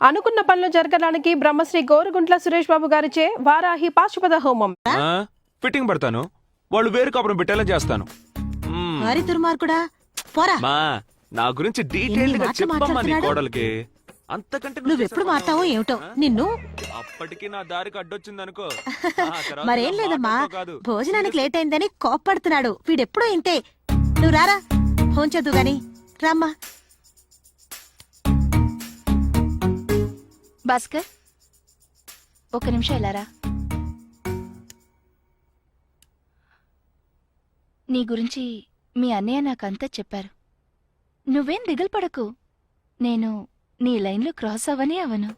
అనుకున్న పనులు జరగడానికి బ్రహ్మశ్రీ గోరుగుంట్ల సురేష్ బాబు గారిచే వారాహి పాశుపత హోమం. ఫిట్టింగ్ పడతాను, వాళ్ళు వేరు కాపురం పెట్టేలా చేస్తాను. వారి దుర్మార్గుడా పోరా. మా నా గురించి డీటెయిల్డ్ గా చెప్పమ్మా నీ కోడలికి. అంతకంటే నువ్వెప్పుడు మారుతావో ఏమిటో నిన్ను. అప్పటికి నా దారికి అడ్డొచ్చిందనుకో. మరేం లేదమ్మా, భోజనానికి లేట్ అయిందని కోప్పడుతున్నాడు. వీడెప్పుడూ ఇంతే. నువ్వు రారా, ఫోన్ చదువు గాని రామ్మా. భాస్కర్, ఒక నిమిషం వెళ్ళారా? నీ గురించి మీ అన్నయ్య నాకంతా చెప్పారు. నువ్వేం దిగులు పడకు, నేను నీ లైన్లో క్రాస్ అవనే అవను.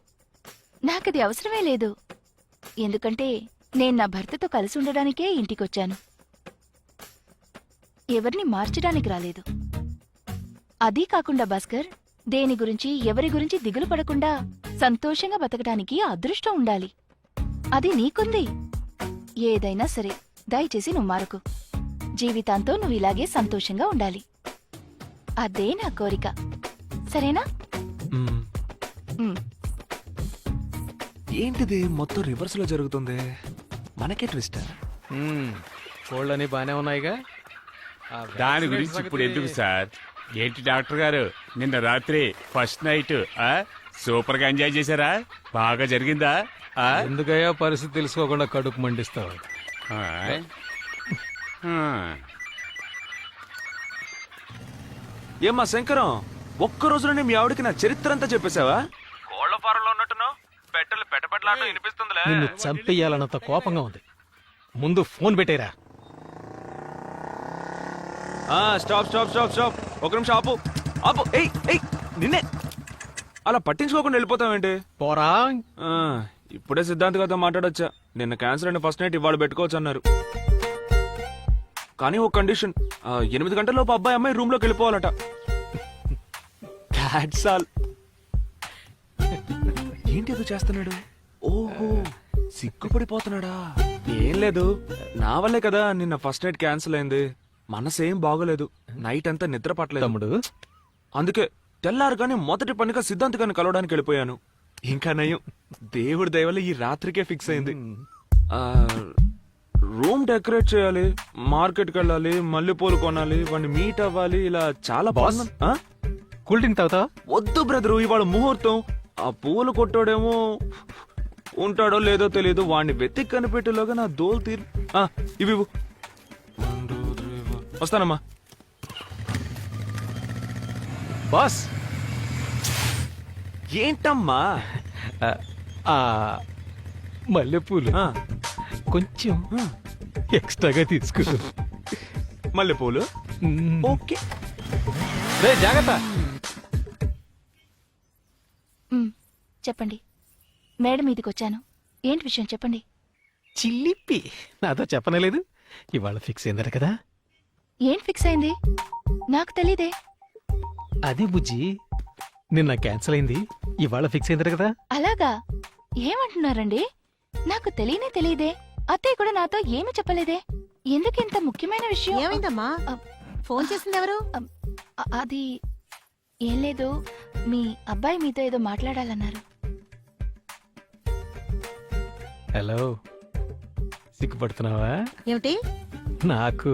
నాకది అవసరమే లేదు. ఎందుకంటే నేను నా భర్తతో కలిసి ఉండడానికే ఇంటికొచ్చాను, ఎవరిని మార్చడానికి రాలేదు. అదీ కాకుండా భాస్కర్, దేని గురించి ఎవరి గురించి దిగులు పడకుండా సంతోషంగా బతకడానికి అదృష్టం ఉండాలి. అది నీకుంది. ఏదైనా సరే దయచేసి నువ్వు మారకు. జీవితాంతో నువ్వు ఇలాగే సంతోషంగా ఉండాలి. అదే నా కోరిక, సరేనా? ఏంటిది మొత్తం రివర్స్ లో జరుగుతుంది? మనకే ట్విస్ట్. కోళ్ళని బానే ఉన్నాయిగా. దాని గురించి ఇప్పుడు ఎందుకు సార్? ఏంటి డాక్టర్ గారు, నిన్న రాత్రి ఫస్ట్ నైట్ సూపర్ గా ఎంజాయ్ చేశారా? బాగా జరిగిందా? ఎందుకయ్యా పరిస్థితి తెలుసుకోకుండా కడుపు మండిస్తావు? ఏమ్మా శంకరం, ఒక్క రోజులోనే మీ ఆవిడకి నా చరిత్ర అంతా చెప్పేశావా? కోళ్ల ఫారంలో ఉన్నట్టున్నావు. పెట్టలు పెట్టబెట్టలాట వినిపిస్తుందిలే. నిన్ను చంపేయాలన్నంత కోపంగా ఉంది. ముందు ఫోన్ పెట్టేరా. స్టాప్ స్టాప్ స్టాప్ స్టాప్, ఒక నిమిషం ఆపు ఆపు. నిన్నే అలా పట్టించుకోకుండా వెళ్ళిపోతావేంటి? పోరా. ఇప్పుడే సిద్ధాంత్ గారితో మాట్లాడొచ్చా. నిన్న క్యాన్సర్ అయిన ఫస్ట్ నైట్ ఇవాళ పెట్టుకోవచ్చు అన్నారు. కానీ ఒక కండిషన్, 8 గంటలలోపు అబ్బాయి అమ్మాయి రూమ్ లోకి వెళ్ళిపోవాలట. That's all. ఏంటి ఏదో చేస్తున్నాడు? ఓహో, సిగ్గుపడిపోతున్నాడా? ఏం లేదు, నా వల్లే కదా నిన్న ఫస్ట్ నైట్ క్యాన్సిల్ అయింది. మనసేం బాగోలేదు, నైట్ అంతా నిద్ర పట్టలేదు తమ్ముడు. అందుకే తెల్లారుగానే మొదటి పనిగా సిద్ధాంత్ గారిని కలవడానికి వెళ్ళిపోయాను. ఇంకా నయం, దేవుడి దయ వల్ల ఈ రాత్రికే ఫిక్స్ అయింది. రూమ్ డెకరేట్ చేయాలి, మార్కెట్కి వెళ్ళాలి, మల్లెపూలు కొనాలి, వాడిని మీట్ అవ్వాలి, ఇలా చాలా బాగుంది. కూల్ డ్రింక్ తాగుతావా? వద్దు బ్రదరు, ఇవాళ ముహూర్తం. ఆ పూలు కొట్టాడేమో ఉంటాడో లేదో తెలియదు. వాడిని వెతికి కనిపెట్టేలోగా నా దోలు తీరు. ఇవి వస్తానమ్మా. బాస్ ఏంటమ్మా? మల్లెపూలు కొంచెం ఎక్స్ట్రాగా తీసుకో. మల్లెపూలు ఓకే. జాగ్రత్త. చెప్పండి. మేడం మీదికి వచ్చాను. ఏంటి విషయం చెప్పండి. చిల్లిపి నాతో చెప్పనలేదు. ఇవాళ ఫిక్స్ అయిందట కదా? ఏం ఫిక్స్ అయింది? నాకు తెలీదే. అదే బుజ్జి, నిన్న క్యాన్సిల్ అయింది, ఇవాళ ఫిక్స్ అయిందట కదా? అలాగా? ఏమంటున్నారండి? నాకు తెలియనే తెలీదే. అత్తయ్య కూడా నాతో ఏమి చెప్పలేదే. ఎందుకింత ముఖ్యమైన విషయం? ఏమైందమ్మా? ఫోన్ చేసింది ఎవరు? అది ఏం లేదు, మీ అబ్బాయి మీతో ఏదో మాట్లాడాలన్నారు. హలో, సిగ్గుపడుతున్నావా? ఏమిటి? నాకు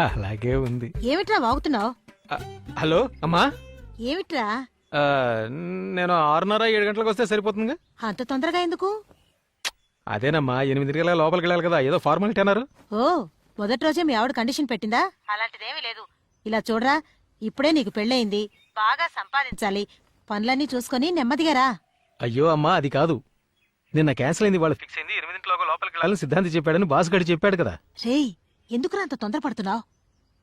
అలాగే ఉంది. ఏమిట్రా వాగుతున్నావు? హలో అమ్మా. ఏమిట్రా? నేను 6:30 7 గంటలకు వస్తే సరిపోతుందిగా. అంత తొందరగా ఎందుకు? అదేనమ్మా, 8 గంటల లోపలికి వెళ్ళాలి కదా, ఏదో ఫార్మాలిటీ అన్నారు. ఓ, మొదటి రోజే మీ ఆవిడ కండిషన్ పెట్టిందా? అలాంటిదేమీ లేదు. ఇలా చూడరా, ఇప్పుడే నీకు పెళ్ళయింది, బాగా సంపాదించాలి, పనులన్నీ చూసుకొని నెమ్మదిగా రా. అయ్యో అమ్మా, అది కాదు. నిన్న క్యాన్సిల్ అయింది, వాళ్ళు ఫిక్స్ అయింది, 8 గంటలకు లోపలికి వెళ్ళాలని సిద్ధాంతి చెప్పాడని బాస్ గడి చెప్పాడు కదా. రేయ్, ఎందుకురా అంత తొందరపడుతున్నావు?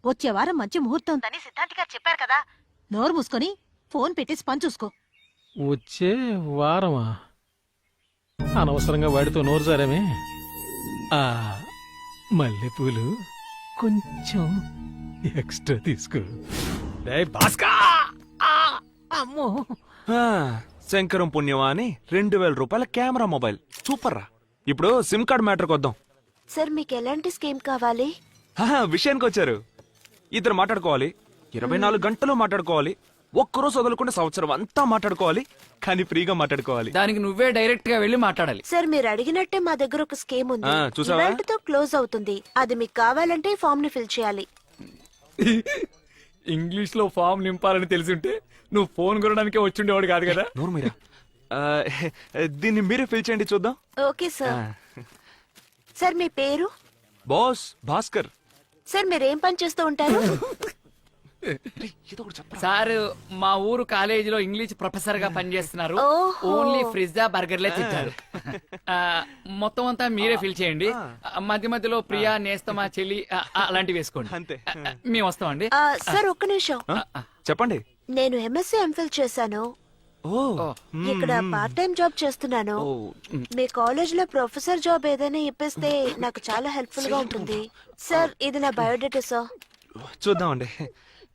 వచ్చే వారం మంచి ముహూర్తం ఉందని సిద్ధాంతి గారు చెప్పారు కదా. నోరు మూసుకొని ఫోన్ పెట్టేసి పని చూసుకో. వచ్చే వారమా? అనవసరంగా వాడితో నోరు జారామే. మల్లెపూలు కొంచెం ఎక్స్ట్రా తీసుకో. అమ్మో, శంకరం పుణ్యమా అని 2000 రూపాయల కెమెరా మొబైల్. సూపర్ రా. ఇప్పుడు సిమ్ కార్డ్ మ్యాటర్కి వద్దాం. సార్, మీకు ఎలాంటి స్కీమ్ కావాలి? విషయానికి వచ్చారు. ఇద్దరు మాట్లాడుకోవాలి, 24 గంటలు మాట్లాడుకోవాలి. ఒక్కరోజు వదలకుండా సంవత్సరం అంతా మాట్లాడుకోవాలి, కానీ ఫ్రీగా మాట్లాడుకోవాలి. దానికి నువ్వే డైరెక్ట్ గా వెళ్ళి మాట్లాడాలి. సార్ మీరు అడిగినట్టే మా దగ్గర ఒక స్కీమ్ ఉంది. ఆ, చూసావా? ఇవాల్టితో క్లోజ్ అవుతుంది. అది మీకు కావాలంటే ఈ ఫామ్ ని ఫిల్ చేయాలి. ఇంగ్లీష్ లో ఫామ్ నింపాలని తెలిసింటే నువ్వు ఫోన్ కొనడానికే వచ్చిండేవాడు కాదు కదా. నోరు మీరా. దీన్ని మీరే ఫిల్ చేయండి చూద్దాం. Okay sir. సార్ మీ పేరు? బాస్ భాస్కర్. సార్ మీరు ఏం పని చేస్తూ ఉంటారు? సార్ మా ఊరు కాలేజీలో ఇంగ్లీష్ ప్రొఫెసర్ గా పనిచేస్తున్నారు. ఓహో. ఓన్లీ ఫ్రిడ్జ్ బర్గర్లే తింటారు. మొత్తం అంతా మీరే ఫిల్ చేయండి. మధ్య మధ్యలో ప్రియా, నేస్తమా, చెల్లి అలాంటివి వేసుకోండి. అంతే. మేము వస్తామండి. సార్ ఒక్క నిమిషం. చెప్పండి. నేను ఎంఎస్సీ ఎంఫిల్ చేశాను. ఓ ఇక్కడ పార్ట్ టైం జాబ్ చేస్తున్నాను. మీ కాలేజ్ లో ప్రొఫెసర్ జాబ్ ఏదైనా ఇప్పిస్తే నాకు చాలా హెల్ప్ఫుల్ గా ఉంటుంది. సార్ ఇది నా బయోడేటా సార్. చూద్దామండి,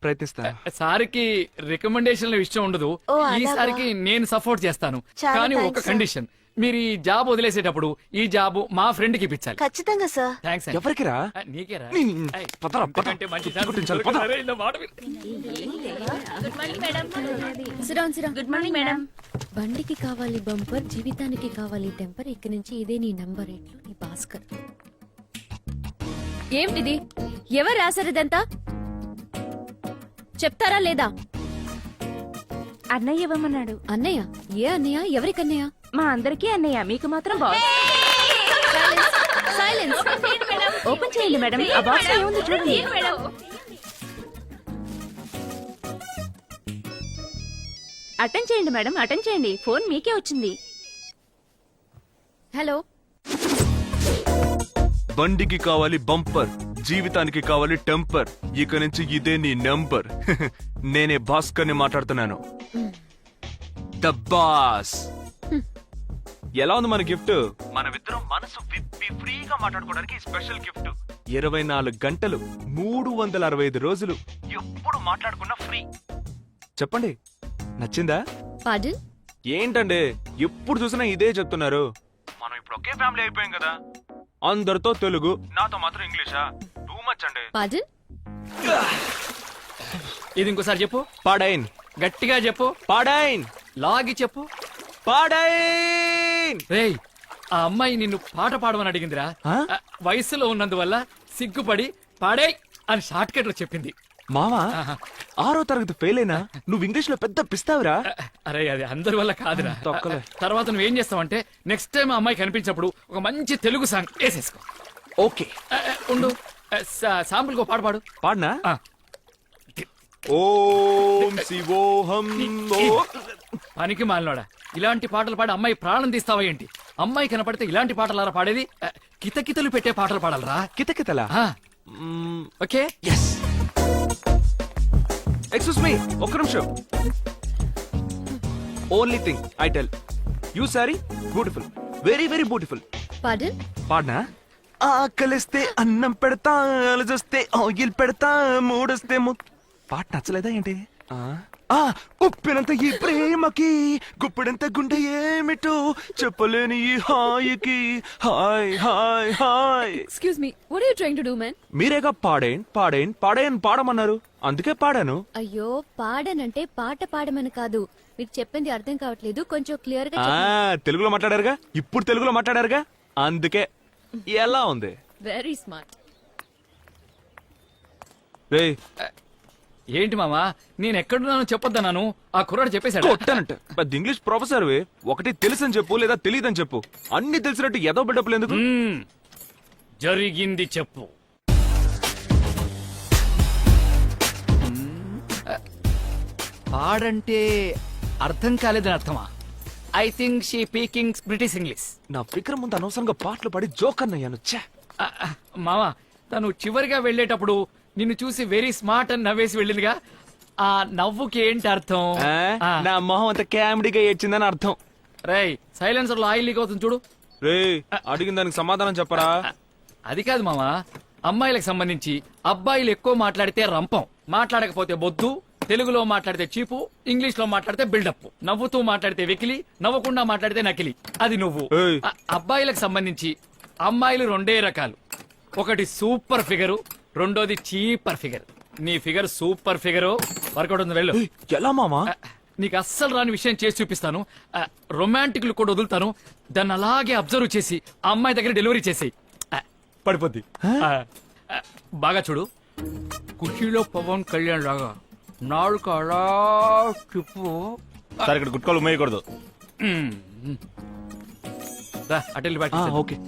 ప్రయత్నిస్తాను. సార్కి రికమెండేషన్ల విషయం ఉండదు. ఓ, అలాగా? ఈసారికి నేను సపోర్ట్ చేస్తాను. చాలా కానీ ఒక థాంక్స్, సార్. కండిషన్, మీరు ఈ జాబ్ వదిలేసేటప్పుడు ఈ జాబ్ మా ఫ్రెండ్ కి ఇప్పించాలి. ఖచ్చితంగా సార్. థ్యాంక్స్. ఎవరికిరా? నీకేరా? నీ- పదరా, పద. అంతకంటే మంచి కుట్టు కుట్టించాలి, పద. అరే, ఇలా మాట విను. Good morning madam. బండికి కావాలి బంపర్, జీవితానికి కావాలి టెంపర్. ఇక్కడి నుంచి ఇదే నీ నంబర్ ఎట్లు నీ భాస్కర్. ఏమిటిది? ఎవరు రాశారు ఇదంతా? చెప్తారా లేదా? అన్నయ్య ఇవ్వమన్నాడు. అన్నయ్య? ఏ అన్నయ్య? ఎవరికన్నయ్య? మా అందరికీ అన్నయ్య, మీకు మాత్రం బాస్. సైలెన్స్. ఓపెన్ చేయండి మేడం, ఆ బాక్స్ ఏముంది చూడండి. అటెండ్ చేయండి మేడం, అటెండ్ చేయండి. ఫోన్ మీకే వచ్చింది. హలో. బండికి కావాలి బంపర్, జీవితానికి కావాలి టెంపర్. ఇక నుంచి ఇదే నీ నంబర్. నేనే భాస్కర్ ని మాట్లాడుతున్నాను. The boss. ఎలా ఉంది మన గిఫ్ట్? మనమిద్దరం మనసు విప్పి ఫ్రీగా మాట్లాడుకోవడానికి స్పెషల్ గిఫ్ట్. 24 గంటలు 365 రోజులు ఎప్పుడు మాట్లాడుకున్నా ఫ్రీ. చెప్పండి, నచ్చిందా? పాడన్? ఏంటండి ఎప్పుడు చూసినా ఇదే చెప్తున్నారు? మనం ఇప్పుడు ఒకే ఫ్యామిలీ అయిపోయాం కదా. అందరితో తెలుగు, నాతో మాత్రం ఇంగ్లీషా? టూ మచ్ అండి. పాడన్? ఇది ఇంకోసారి చెప్పు. పాడైన్. గట్టిగా చెప్పు. పాడైన్. లాగి చెప్పు. పాడైన్. రేయ్, ఆ అమ్మాయి నిన్ను పాట పాడమని అడిగిందిరా. ఆ? వయసులో ఉన్నందువల్ల సిగ్గుపడి పాడే అని షార్ట్ కట్ లో చెప్పింది. మావా, ఆహా. 6వ తరగతి ఫెయిల్ అయినా నువ్వు ఇంగ్లీష్ లో పెద్ద పిస్తావురా. అరే అది అందరి వల్ల కాదురా. తొక్కలే. తర్వాత నువ్వేం చేస్తావంటే నెక్స్ట్ టైం ఆ అమ్మాయి కనిపించినప్పుడు ఒక మంచి తెలుగు సాంగ్ వేసేసుకో. ఓకే, ఉండు, శాంపుల్ కో పాట పాడు. పాడనా? ఆ. ఓం శివోహం. పనికి మాలినోడా, ఇలాంటి పాటలు పాడి అమ్మాయి ప్రాణం తీస్తావా ఏంటి? అమ్మాయి కనపడితే ఇలాంటి పాటలారా పాడేది? కితకితలు పెట్టే పాటలు పాడాలరా. కితకితలా? ఆ, ఓకే. ఎస్. ఎక్స్క్యూజ్ మీ, ఒక్క నిమిషం. Only thing I tell you, sorry beautiful, very very beautiful. పాడన్? పాడనా? ఆకలిస్తే అన్నం పెడతా, అలజొస్తే ఆయిల్ పెడతా, మూడొస్తే పాట నచ్చలేదా ఏంటి? ఉప్పినంత ఈ ప్రేమకి గుప్పిడంత గుండె ఏమిటో చెప్పలేని ఈ హాయికి. Hi hi hi. Excuse me, what are you trying to do man? మీరేగా పాడేన్ పాడేన్ పాడేన్ పాడమన్నారు, అందుకే పాడాను. అయ్యో, పాడనంటే పాట పాడమని కాదు. మీకు చెప్పింది అర్థం కావట్లేదు, కొంచెం క్లియర్ గా ఆ, చెప్పండి. తెలుగులో మాట్లాడారుగా, ఇప్పుడు తెలుగులో మాట్లాడారుగా, అందుకే. ఎలా ఉంది? Very smart. రేయ్, ఏంటి మామా, నేను ఎక్కడున్నానో చెప్పొద్దన్నాను, ఆ కుర్రాడు చెప్పేశాడు. కొట్టానంట. పెద్ద ఇంగ్లీష్ ప్రొఫెసర్ ఒకటి తెలుసని చెప్పు, లేదా తెలియదని చెప్పు. అన్ని తెలిసినట్టు ఏదో బిడ్డప్పులు ఎందుకు? జరిగింది చెప్పు. పాడంటే అర్థం కాలేదని అర్థమా? I think she speaking British English. నా విక్రమ్ ముందు అనవసరంగా పాటలు పాడి జోక్ అన్నయ్యాను. ఛే! మామా, తను చివరిగా వెళ్ళేటప్పుడు నిన్ను చూసి వెరీ స్మార్ట్ అని నవ్వేసి వెళ్ళిందిగా, ఆ నవ్వుకి ఏంటి అర్థం? నా మొహం అంత కామెడీగా ఏడ్చిందని అర్థం. రేయ్, సైలెన్సర్ లో ఆయిల్ లీక్ అవుతుంది చూడు. రేయ్, అడిగిన దానికి సమాధానం చెప్పరా. అది కాదు మామా, అమ్మాయిలకు సంబంధించి అబ్బాయిలు ఎక్కువ మాట్లాడితే రంపం, మాట్లాడకపోతే బొద్దు, తెలుగులో మాట్లాడితే చీపు, ఇంగ్లీష్ లో మాట్లాడితే బిల్డప్, నవ్వుతూ మాట్లాడితే వెకిలి, నవ్వకుండా మాట్లాడితే నకిలి. అది నువ్వు. ఏయ్. అబ్బాయిలకు సంబంధించి అమ్మాయిలు 2 రకాలు. ఒకటి సూపర్ ఫిగరు, రెండోది చీపర్ ఫిగర్. నీ ఫిగర్ సూపర్ ఫిగరు, వర్కౌట్ ఉంది వెళ్ళు ఎలా మామా నీకు అస్సలు రాని విషయం చేసి చూపిస్తాను. రొమాంటిక్ లు కూడా వదులుతాను. దాన్ని అలాగే అబ్జర్వ్ చేసి ఆ అమ్మాయి దగ్గర డెలివరీ చేసి పడిపోద్ది. బాగా చూడు, కుషీలో పవన్ కళ్యాణ్ లాగా నాలుక అలా చెప్పు. సార్ ఇక్కడ గుట్కాలు ఉమ్మేయకూడదు. అటెల్లి బయట ఓకే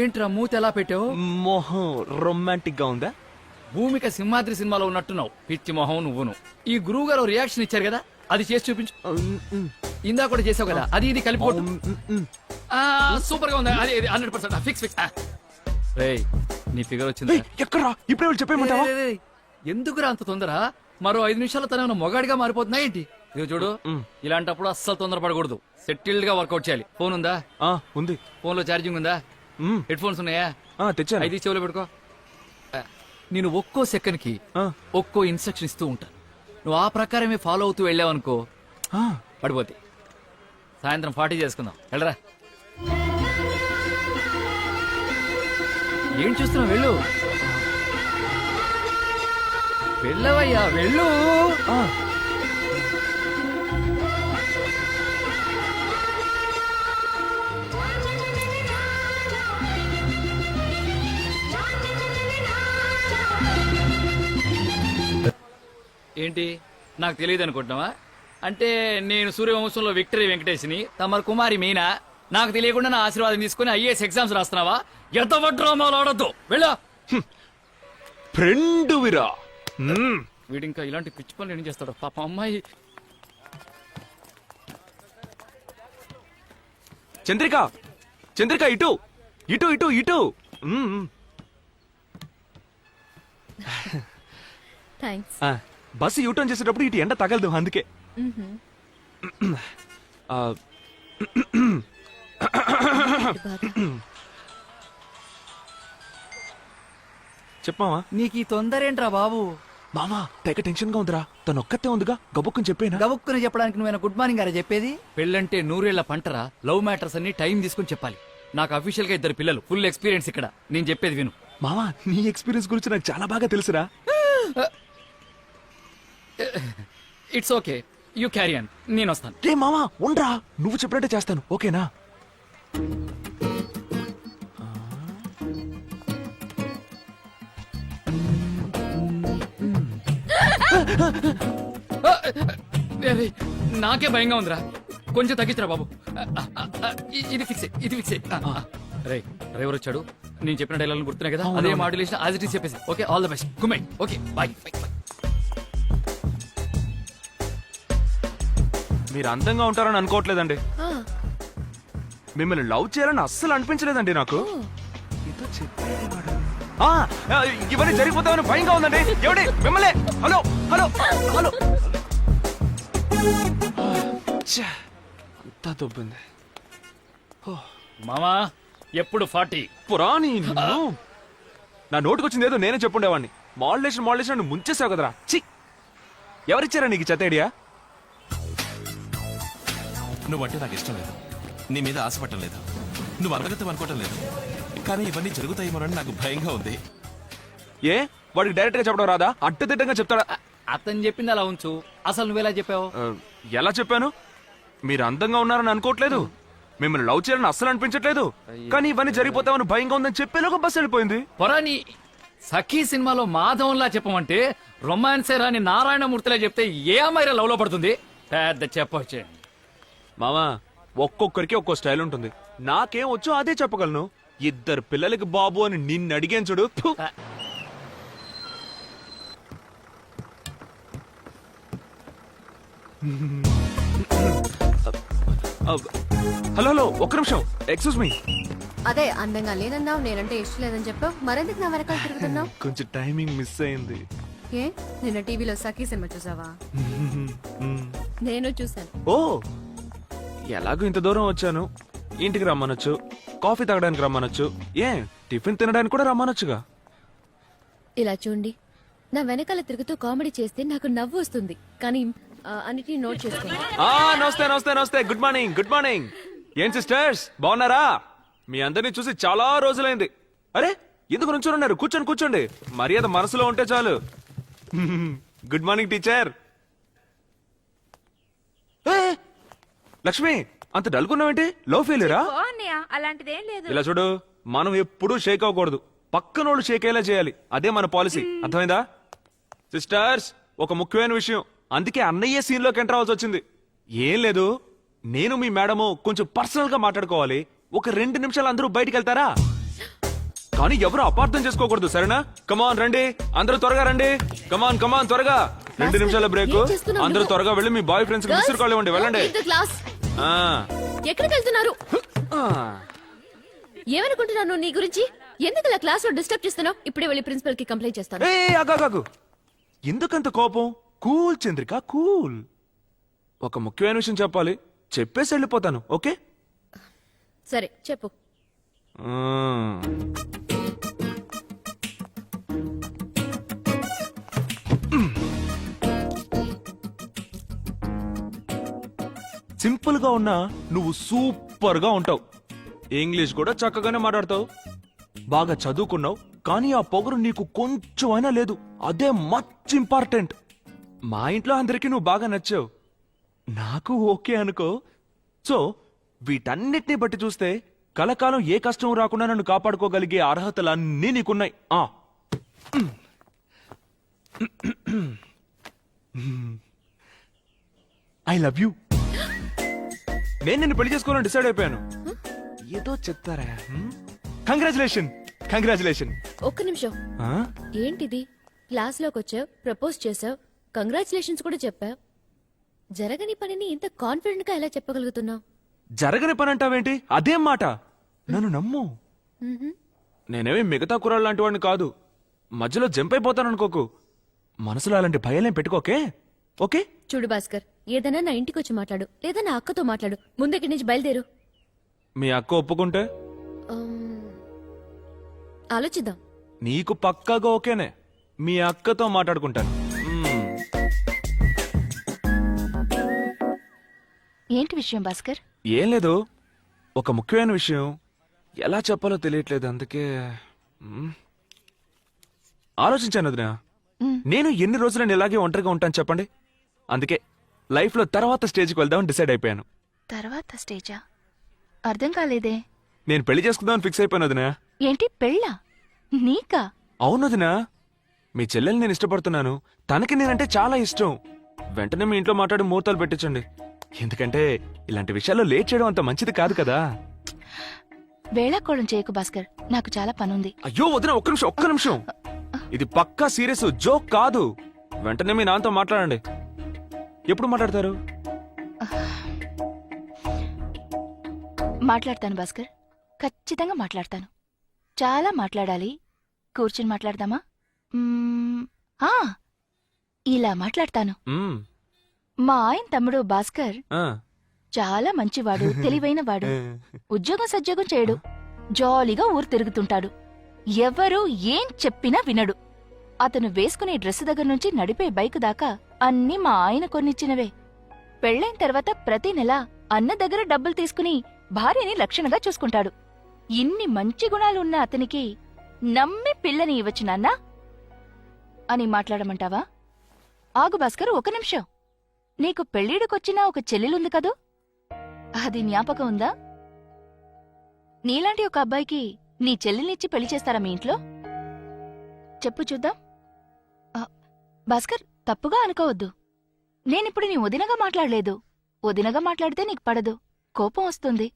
ఏంట్రా మూతి ఎలా పెట్టావు? మొహం రొమాంటిక్ గా ఉందా? భూమిక సింహాద్రి సినిమాలో ఉన్నట్టున్నావు. పిచ్చి మొహం నువ్వును. ఈ గురువు గారు రియాక్షన్ ఇచ్చారు కదా, అది చేసి చూపించు. ఇందా కూడా చేసావు కదా, అది ఇది కలిపి కొట్టు. సూపర్ గా ఉంది. అది 100% ఫిక్స్ ఫిక్స్. రేయ్ నీ ఫిగర్ వచ్చింది. ఎక్కడా ఇప్పుడే వాళ్ళు చెప్పేయమంటావా? ఎందుకురా అంత తొందర? మరో 5 నిమిషాలు తన మొగాడిగా మారిపోతున్నా ఏంటి? ఇదిగో చూడు, ఇలాంటప్పుడు అస్సలు తొందరపడకూడదు. సెటిల్డ్ గా వర్కౌట్ చేయాలి. ఫోన్ ఉందా? ఉంది. ఫోన్ లో ఛార్జింగ్ ఉందా? హెడ్ ఫోన్స్ ఉన్నాయా? తెచ్చాను. 5 చెవులు పెట్టుకో. నేను ఒక్కో సెకండ్ కి ఒక్కో ఇన్స్ట్రక్షన్ ఇస్తూ ఉంటాను. నువ్వు ఆ ప్రకారమే ఫాలో అవుతూ వెళ్ళావనుకో పడిపోతే. సాయంత్రం 40 చేసుకుందాం. వెళ్ళరా. ఏం చూస్తున్నావు? వెళ్ళు వెళ్ళవయ్యా, వెళ్ళు. ఏంటి నాకు తెలియదు అనుకుంటున్నావా? అంటే నేను సూర్యవంశంలో విక్టరీ వెంకటేష్ని, తమ కుమారి మీనా. నాకు తెలియకుండా నా ఆశీర్వాదం తీసుకుని ఐఏఎస్ ఎగ్జామ్స్ రాస్తున్నావా? ఎంత డ్రామాలు ఆడొద్దు. వెళ్ళా. ఫ్రెండ్ విరా. వీడు ఇంకా ఇలాంటి పిచ్చి పనులు ఏం చేస్తాడు పాప. అమ్మాయి చంద్రిక, చంద్రిక ఇటు ఇటు ఇటు ఇటు. థ్యాంక్స్. బస్సు యూటర్న్ చేసేటప్పుడు ఇటు ఎండ తగలదు, అందుకే. చెప్పమావా. నీకు ఈ తొందర ఏంట్రా బాబు? మామా తెగ టెన్షన్ గా ఉందిరా. తను ఒక్కతే ఉందిగా, గబుక్కుని చెప్పేనా? గబుక్కుని చెప్పడానికి నువ్వేనా గుడ్ మార్నింగ్ గారా చెప్పేది? పెళ్ళంటే 100 ఏళ్ల పంటరా. లవ్ మ్యాటర్స్ అన్ని టైం తీసుకుని చెప్పాలి. నాకు అఫీషియల్ గా 2 పిల్లలు, ఫుల్ ఎక్స్పీరియన్స్ ఇక్కడ. నేను చెప్పేది విను. మామా నీ ఎక్స్పీరియన్స్ గురించి నాకు చాలా బాగా తెలుసురా. It's okay, you carry on. నేను వస్తాను. రే మామా ఉండ్రా, నువ్వు చెప్పినట్టే చేస్తాను, ఓకేనా? నాకే భయంగా ఉందిరా. కొంచెం తగ్గించరా బాబు. ఇది ఫిక్స్, ఇది ఫిక్స్. రే డ్రైవర్ వచ్చాడు. నేను చెప్పిన డైలాగ్ గుర్తున్నాయి కదా, అదే మాడ్యులేషన్ యాజ్ ఇట్ ఈస్ చెప్పేసి. Okay, all the best. Good night. Okay, bye. మీరు అందంగా ఉంటారని అనుకోవట్లేదండి. మిమ్మల్ని లవ్ చేయాలని అస్సలు అనిపించలేదండి నాకు. ఇవన్నీ జరిగిపోతామని భయంగా ఉందండి. ఎవడి మిమ్మల్ని? Hello hello hello. అంతా దొబ్బింది. మామా ఎప్పుడు 40 పురాణి. నా నోటుకొచ్చింది ఏదో నేనే చెప్పుండేవాడిని. మాడ్యులేషన్ మాడ్యులేషన్ నువ్వు ముంచేసావు కదరా. చి, ఎవరిచ్చారా నీకు చెత్త ఐడియా? నువ్వంటే నాకు ఇష్టం లేదు, నీ మీద ఆశపడటం లేదు, నువ్వు అర్హత అనుకోవటం లేదు, కానీ ఇవన్నీ జరుగుతాయేమోనని నాకు భయంగా ఉంది. ఏ వాడికి డైరెక్ట్ గా చెప్పడం రాదా? అడ్డదిడ్డంగా చెప్తాడా? అతను చెప్పింది అలా ఉంచు. అసలు నువ్వెలా చెప్పావు? ఎలా చెప్పాను? మీరు అందంగా ఉన్నారని అనుకోవట్లేదు, మిమ్మల్ని లవ్ చేయాలని అస్సలు అనిపించట్లేదు, కానీ ఇవన్నీ జరిగిపోతామని భయంగా ఉందని చెప్పేలోగా బస్సు వెళ్ళిపోయింది. పొరాని సఖీ సినిమాలో మాధవంలా చెప్పమంటే రొమాన్సే రాని నారాయణమూర్తిలా చెప్తే ఏ అమ్మాయి లవ్ లో పడుతుంది? పెద్ద చెప్పొచ్చే. మామా ఒక్కొక్కరికి ఒక్కో స్టైల్ ఉంటుంది. నాకేం వచ్చో అదే చెప్పగలను. 2 పిల్లలకి బాబు అని నిన్ను అడిగాను చూడు. హలో హలో, ఒక్క నిమిషం, ఎక్స్క్యూజ్ మీ. అదే అందంగా లేనన్నావు, నేనంటే ఇష్టం లేదని చెప్పావు, మరెందుకు నా వెనకాల తిరుగుతున్నావు? కొంచెం టైమింగ్ మిస్ అయింది. ఏ నిన్న టీవీలో సఖీ సినిమా చూసావా? నేను చూసాను. ఓ, ఎలాగో ఇంత దూరం వచ్చాను, ఇంటికి రమ్మనొచ్చు, కాఫీ తాగడానికి రమ్మనొచ్చు, ఏ టిఫిన్ తినడానికి కూడా రమ్మనొచ్చుగా. ఇలా చూడండి, నా వెనకాల తిరుగుతూ కామెడీ చేస్తే నాకు నవ్వు వస్తుంది, కానీ అన్నిటిని నోట్ చేసుకోండి. నమస్తే నమస్తే నమస్తే. Good morning good morning. ఏం సిస్టర్స్ బాగున్నారా? మీ అందరినీ చూసి చాలా రోజులైంది. అరే ఎందుకు నుంచొని ఉన్నారు? కూర్చోండి కూర్చోండి. మర్యాద మనసులో ఉంటే చాలు. Good morning teacher. లక్ష్మి అంత డల్కున్నావేంటి? లో ఫెయిల్యూరా? అలాంటిదేం లేదు. ఇలా చూడు, మనం ఎప్పుడూ షేక్ అవ్వకూడదు, పక్కనోళ్ళు షేక్ అయ్యేలా చేయాలి. అదే మన పాలసీ. అర్థమైందా? సిస్టర్స్ ఒక ముఖ్యమైన విషయం, అందుకే అన్నయ్య సీన్ లోకి ఎంటర్ అవ్వాల్సి వచ్చింది. ఏం లేదు, నేను మీ మేడము కొంచెం పర్సనల్ గా మాట్లాడుకోవాలి. ఒక 2 నిమిషాలు అందరూ బయటికి వెళ్తారా? కానీ ఎవరు అపార్థం చేసుకోకూడదు, సరేనా? కమాన్ రండి, అందరూ త్వరగా రండి. కమాన్ కమాన్ త్వరగా. 2 నిమిషాల బ్రేక్. ఏం చేస్తున్నావు అందరూ నువ్వు? త్వరగా వెళ్ళి మీ బాయ్ ఫ్రెండ్స్ కి మిస్టర్ కాల్ ఇవ్వండి. వెళ్ళండి. క్లాస్ ఆ. ఎక్కడికి వెళ్తున్నారు? ఆ. ఏమనుకుంటున్నాను నీ గురించి? ఎందుకు ఇలా క్లాస్ లో డిస్టర్బ్ చేస్తున్నావు? ఇప్పుడే వెళ్ళి ప్రిన్సిపల్ కి కంప్లైంట్ చేస్తాను. ఆగాగాగు. ఎందుకంత కోపం? Cool Chandrika cool. ఒక ముఖ్యమైన విషయం చెప్పాలి, చెప్పేసి వెళ్ళిపోతాను. ఓకే? సరే చెప్పు. సింపుల్ గా ఉన్నా నువ్వు సూపర్ గా ఉంటావు. ఇంగ్లీష్ కూడా చక్కగానే మాట్లాడతావు. బాగా చదువుకున్నావు, కానీ ఆ పొగరు నీకు కొంచెం అయినా లేదు. అదే మచ్ ఇంపార్టెంట్. మా ఇంట్లో అందరికీ నువ్వు బాగా నచ్చావు, నాకు ఓకే అనుకో. సో వీటన్నిటిని బట్టి చూస్తే కలకాలం ఏ కష్టం రాకుండా నన్ను కాపాడుకోగలిగే అర్హతలన్నీ నీకున్నాయి. I love you. నేను నిన్ను పెళ్లి చేసుకోవాలని డిసైడ్ అయిపోయాను. ఏదో చెప్తారా? Congratulation congratulation. ఒక్క నిమిషం. ఏంటిది? క్లాస్ లోకి వచ్చావు, ప్రపోజ్ చేసావు, కంగ్రాచులేషన్స్ కూడా చెప్పావు. జరగని పనిని ఇంత కాన్ఫిడెంట్ గా ఎలా చెప్పగలుగుతున్నావు? జరగని పని అంటావేంటి? అదేం మాట? నన్ను నమ్ము. నేనేమి మిగతా కుర్రాళ్ళు లాంటి వాడిని కాదు. మధ్యలో జంప్ అయిపోతాను అనుకోకు. మనసులో అలాంటి భయాలేం పెట్టుకోకే. ఓకే? చూడు భాస్కర్, ఏదైనా నా ఇంటికి వచ్చి మాట్లాడు, లేదా నా అక్కతో మాట్లాడు. ముందు ఇక్కడి నుంచి బయలుదేరు. మీ అక్క ఒప్పుకుంటే ఆలోచిద్దాం. నీకు పక్కాగా ఓకేనే. మీ అక్కతో మాట్లాడుకుంటాను. ఏంటి విషయం భాస్కర్? ఏం లేదు, ఒక ముఖ్యమైన విషయం. ఎలా చెప్పాలో తెలియట్లేదు, అందుకే ఆలోచించాను వదినా. నేను ఎన్ని రోజులని ఇలాగే ఒంటరిగా ఉంటాను చెప్పండి. అందుకే లైఫ్ లో తర్వాత స్టేజ్కి వెళ్దామని డిసైడ్ అయిపోయాను. తర్వాత స్టేజా? అర్థం కాలేదే. నేను పెళ్లి చేసుకుందామని ఫిక్స్ అయిపోయాను వదినా. ఏంటి పెళ్ళా? నీకా? అవును వదినా, మీ చెల్లెల్ని నేను ఇష్టపడుతున్నాను. తనకి నేనంటే చాలా ఇష్టం. వెంటనే మీ ఇంట్లో మాట్లాడి ముహూర్తాలు పెట్టించండి. ఎందుకంటే ఇలాంటి విషయాల్లో లేట్ చేయడం అంత మంచిది కాదు కదా. వేళాకోళం చేయకు భాస్కర్, నాకు చాలా పనుంది. అయ్యో వదినా, ఒక్క నిమిషం. ఇది పక్కా సీరియస్, జోక్ కాదు. వెంటనే మీ నాన్నతో మాట్లాడండి. ఎప్పుడు మాట్లాడతారు? మాట్లాడతాను భాస్కర్, ఖచ్చితంగా మాట్లాడతాను. చాలా మాట్లాడాలి. కూర్చుని మాట్లాడదామా? ఇలా మాట్లాడతాను. మా ఆయన తమ్ముడు భాస్కర్ చాలా మంచివాడు, తెలివైన వాడు. ఉద్యోగం సద్యోగం చేయడు, జాలీగా ఊరు తిరుగుతుంటాడు. ఎవరు ఏం చెప్పినా వినడు. అతను వేసుకునే డ్రెస్ దగ్గర నుంచి నడిపే బైక్ దాకా అన్నీ మా ఆయన కొనిచ్చినవే. పెళ్ళైన తర్వాత ప్రతి నెల అన్న దగ్గర డబ్బులు తీసుకుని భార్యని లక్షణంగా చూసుకుంటాడు. ఇన్ని మంచి గుణాలు ఉన్న అతనికి నమ్మి పిల్లని ఇవ్వచ్చు నాన్నా అని మాట్లాడమంటావా? ఆగు భాస్కర్, ఒక నిమిషం. నీకు పెళ్ళిడికొచ్చిన ఒక చెల్లెలుంది కదూ, అది జ్ఞాపకం ఉందా? నీలాంటి ఒక అబ్బాయికి నీ చెల్లెల్నిచ్చి పెళ్లి చేస్తారా మీ ఇంట్లో? చెప్పు చూద్దాం. భాస్కర్, తప్పుగా అనుకోవద్దు. నేనిప్పుడు నీ వదినగా మాట్లాడలేదు. వదినగా మాట్లాడితే నీకు పడదు, కోపం వస్తుంది.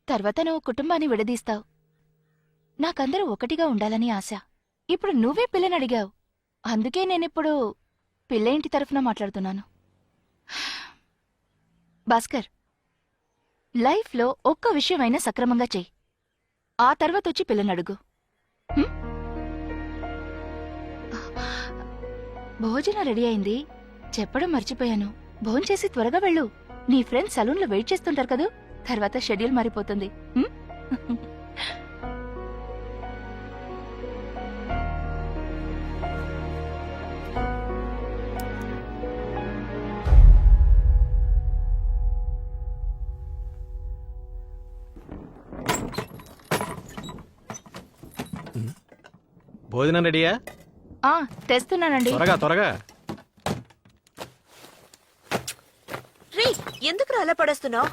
తర్వాత నువ్వు కుటుంబాన్ని విడదీస్తావు. నాకందరూ ఒకటిగా ఉండాలని ఆశ. ఇప్పుడు నువ్వే పిల్లని అడిగావు, అందుకే నేనిప్పుడు పిల్ల ఇంటి తరఫున మాట్లాడుతున్నాను. భాస్కర్, లైఫ్లో ఒక్క విషయమైనా సక్రమంగా చెయ్యి, ఆ తర్వాత వచ్చి పిల్లనడుగు. భోజనం రెడీ అయింది, చెప్పడం మర్చిపోయాను. భోంచేసి త్వరగా వెళ్ళు. నీ ఫ్రెండ్స్ సలూన్లో వెయిట్ చేస్తుంటారు కదూ, తర్వాత షెడ్యూల్ మారిపోతుంది. భోజనం రెడీయా? ఆ తెస్తున్నానండి. త్వరగా త్వరగా. రే ఎందుకు అలా పడేస్తున్నావు?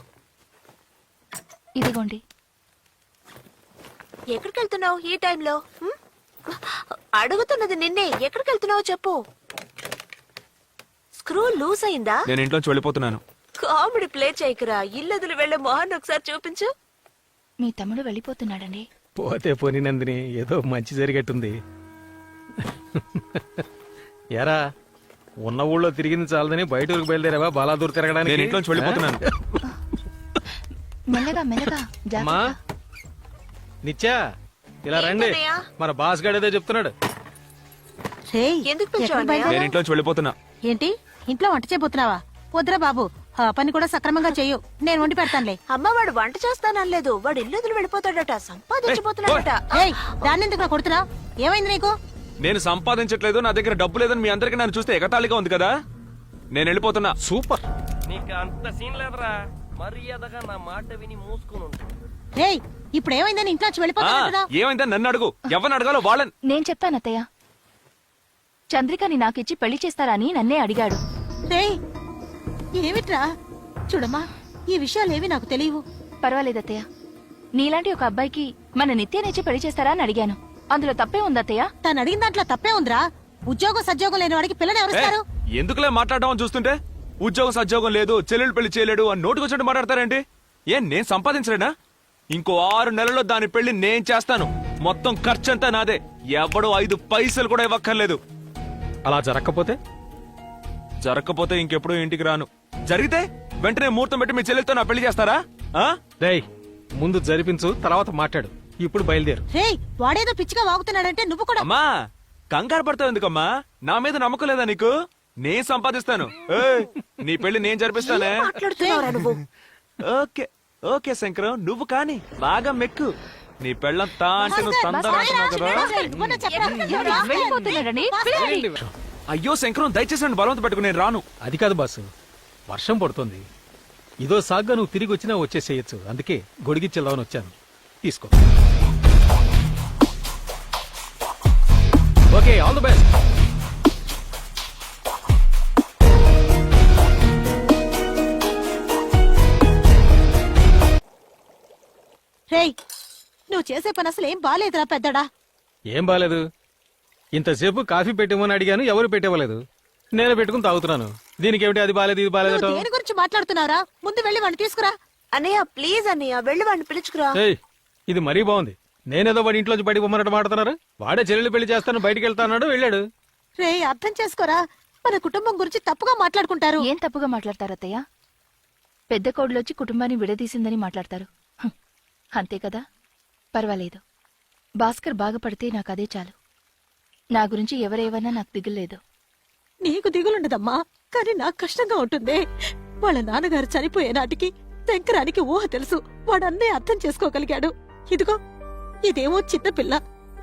ఇదిగోండి. ఎక్కడికి వెళ్తున్నావు ఈ టైంలో? అడుగుతున్నది నిన్నే, ఎక్కడికి వెళ్తున్నావు చెప్పు. స్క్రూ లూజ్ అయిందా? నేను ఇంట్లోంచి వెళ్ళిపోతున్నాను. Comedy play చేయకురా. ఇల్లదులు వెళ్లే మొహాన్ని ఒకసారి చూపించు. మీ తమ్ముడు వెళ్ళిపోతున్నాడండి. పోతే పోని నందిని, ఏదో మంచి జరిగేట్టుంది. ఎరా, ఉన్న ఊళ్ళో తిరిగింది చాలదని బయట ఊరికి బయలుదేరావా బాలాదూర్ నేను తిరగడానికి? ఇంట్లోంచి వెళ్ళిపోతున్నాను. మెల్లగా మెల్లగా అమ్మా నిత్యా, ఇలా రండి. ఏంటన్నయ్య? మన బాస్ గారు ఏదో చెప్తున్నాడు. రేయ్, ఎందుకు పిలిచావు ఎక్కడికి అన్నయ్య? బయలుదేరావు? నేను ఇంట్లోంచి వెళ్ళిపోతున్నా. ఏంటి ఇంట్లో వంట చేయబోతున్నావా? వద్దురా బాబు, ఆ పని కూడా సక్రమంగా చెయ్యు, నేను వండి పెడతానులే. అమ్మ వాడు వంట చేస్తానలేదు, వాడు ఇల్లదులు వెళ్ళిపోతాడట, సంపాదించబోతున్నాడట. ఏయ్, దాన్ని ఎందుకు నా కొడుతున్నా? ఏమైంది నీకు? నేను సంపాదించట్లేదు, నా దగ్గర డబ్బు లేదని మీ అందరికి నన్ను చూస్తే ఎగతాళిగా ఉంది కదా. నేను వెళ్ళిపోతున్నా. సూపర్. నీకు అంత సీన్ లేదురా, మర్యాదగా నా మాట విని మూసుకుని ఉండు. రేయ్, ఇప్పుడు ఏమైందని ఇంట్లో ఆ, వెళ్ళిపోతున్నా? ఏమైందని నన్ను అడుగు. ఎవరిని అడగాలో వాళ్ళని. నేను చెప్పాను అత్తయ్య. చంద్రికని నాకిచ్చి పెళ్లి చేస్తారని నన్నే అడిగాడు. రేయ్, ఏమిట్రా? చూడమ్మా, ఈ విషయాలేవి నాకు తెలియవు. పర్వాలేదు అత్తయ్య. నీలాంటి ఒక అబ్బాయికి మన నిత్యనిచ్చి పెళ్లి చేస్తారా అని అడిగాను. అందులో తప్పే ఉంది అత్తయ్య. తను అడిగిన దాంట్లో తప్పే ఉందిరా. ఉద్యోగం సద్యోగం లేని వాడికి పిల్లని ఏ, ఎవరిస్తారు? ఎందుకులే మాట్లాడడం అని చూస్తుంటే ఉద్యోగం సద్యోగం లేదు, చెల్లెలు పెళ్లి చేయలేడు అని నోటుకొచ్చినట్టు మాట్లాడతారేంటి? ఏం నేను సంపాదించలేనా? ఇంకో 6 నెలల్లో దాని పెళ్లి నేను చేస్తాను. మొత్తం ఖర్చంతా నాదే. ఎవడో 5 పైసలు కూడా ఇవ్వక్కర్లేదు. అలా జరగకపోతే జరగకపోతే ఇంకెప్పుడు ఇంటికి రాను. జరిగితే వెంటనే ముహూర్తం పెట్టి మీ చెల్లెలతో నా పెళ్లి చేస్తారా? ఆ? రేయ్, ముందు జరిపించు, తర్వాత మాట్లాడు. ఇప్పుడు బయలుదేరు. రేయ్, వాడేదో పిచ్చిగా వాగుతున్నాడంటే నువ్వు కూడా. అమ్మా, కంగారు పడతావు ఎందుకమ్మా? నా మీద నమ్మకం లేదా నీకు? నేను సంపాదిస్తాను. ఏయ్, నీ పెళ్లి నేను జరిపిస్తానే. మాట్లాడుతున్నావురా నువ్వు? ఓకే ఓకే శంకరం, నువ్వు కాని బాగా మెక్కు. నీ పెళ్ళం తా అంటే నువ్వు తందరాడుతున్నావు కదా. నువ్వన్నా చెప్పరా? వెళ్ళిపోతున్నాడని పిలవండి. అయ్యో శంకరం, దయచేసి నన్ను బలవంత పెట్టుకుని నేను రాను. అది కాదు బాసు, వర్షం పడుతుంది. ఇదో సాగ్గా నువ్వు తిరిగి వచ్చినా వచ్చేసేయచ్చు. అందుకే గొడిగిచ్చేద్దామని వచ్చాను. తీసుకో. Okay, all the best. రేయ్, నువ్వు చేసే పని అసలు ఏం బాలేదురా పెద్దడా. ఏం బాలేదు. ఇంతసేపు కాఫీ పెట్టివ్వమని అడిగాను, ఎవరు పెట్టివ్వలేదు. నేను పెట్టుకుని తాగుతున్నాను. దీనికి ఏమిటి అది బాలేదు ఇది బాలేదట? నువ్వు దేని గురించి మాట్లాడుతున్నారా? ముందు వెళ్ళి వాడిని తీసుకురా. అన్నయ్య ప్లీజ్ అన్నయ్య, వెళ్ళి వాడిని పిలుచుకురా. ఏయ్, ఇది మరీ బాగుంది. నేనేదో వాడి ఇంట్లోంచి బయటకు పొమ్మన్నట్టు మాట్లాడుతున్నారు. వాడే చెల్లెలు పెళ్లి చేస్తాను బయటికి వెళ్తాన్నాడు, వెళ్ళాడు. రేయ్, అర్థం చేసుకోరా. మన కుటుంబం గురించి తప్పుగా మాట్లాడుకుంటారు. ఏం తప్పుగా మాట్లాడతారు అత్తయ్య? పెద్ద కోడలొచ్చి కుటుంబాన్ని విడదీసిందని మాట్లాడతారు. హ్, అంతే కదా. పర్వాలేదు. భాస్కర్ బాగుపడితే నాకు అదే చాలు. నా గురించి ఎవరేవన్నా నాకు దిగులేదు. నీకు దిగులుండదమ్మా, కానీ నాకు కష్టంగా ఉంటుంది. వాళ్ళ నాన్నగారు చనిపోయే నాటికి శంకరానికి ఊహ తెలుసు. వాడన్నే అర్థం చేసుకోగలిగాడు. ఇదిగో, ఇదేమో చిన్న పిల్ల,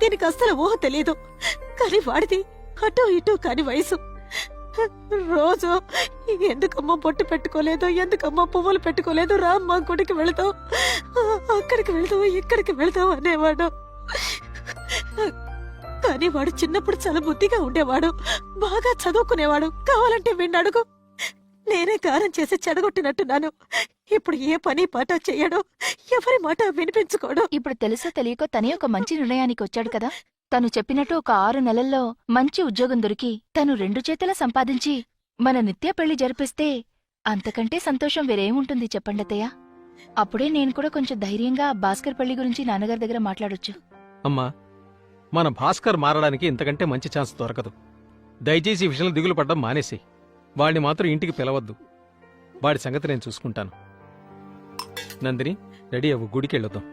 దీనికి అస్సలు ఊహ తెలియదు. కానీ వాడిది అటో ఇటో కాని వయసు. రోజు ఎందుకమ్మా బొట్టు పెట్టుకోలేదు, ఎందుకమ్మా పువ్వులు పెట్టుకోలేదు, రామ్మా గుడికి వెళతావు, అక్కడికి వెళతావు, ఇక్కడికి వెళతావు అనేవాడు. కానీ వాడు చిన్నప్పుడు చాలా బుద్ధిగా ఉండేవాడు, బాగా చదువుకునేవాడు. కావాలంటే వీణ్ణి అడుగు. నేనే కారం చేసి చెడగొట్టినట్టున్నాను. ఇప్పుడు ఏ పని పాట చెయ్యడు, ఎవరి మాట వినిపించుకోడు. ఇప్పుడు తెలుసో తెలియకో తనే ఒక మంచి నిర్ణయానికి వచ్చాడు కదా. తను చెప్పినట్టు ఒక 6 నెలల్లో మంచి ఉద్యోగం దొరికి తను 2 చేతుల సంపాదించి మన నిత్య పెళ్లి జరిపిస్తే అంతకంటే సంతోషం వేరేముంటుంది చెప్పండి అత్తయ్య. అప్పుడే నేను కూడా కొంచెం ధైర్యంగా భాస్కర్ పెళ్లి గురించి నాన్నగారి దగ్గర మాట్లాడొచ్చు. అమ్మా, మన భాస్కర్ మారడానికి ఇంతకంటే మంచి ఛాన్స్ దొరకదు. దయచేసి ఈ విషయంలో దిగులు పడ్డం మానేసి వాడిని మాత్రం ఇంటికి పిలవద్దు. వాడి సంగతి నేను చూసుకుంటాను. నందిని, రెడీ అవ్వు, గుడికి వెళ్ళొద్దాం.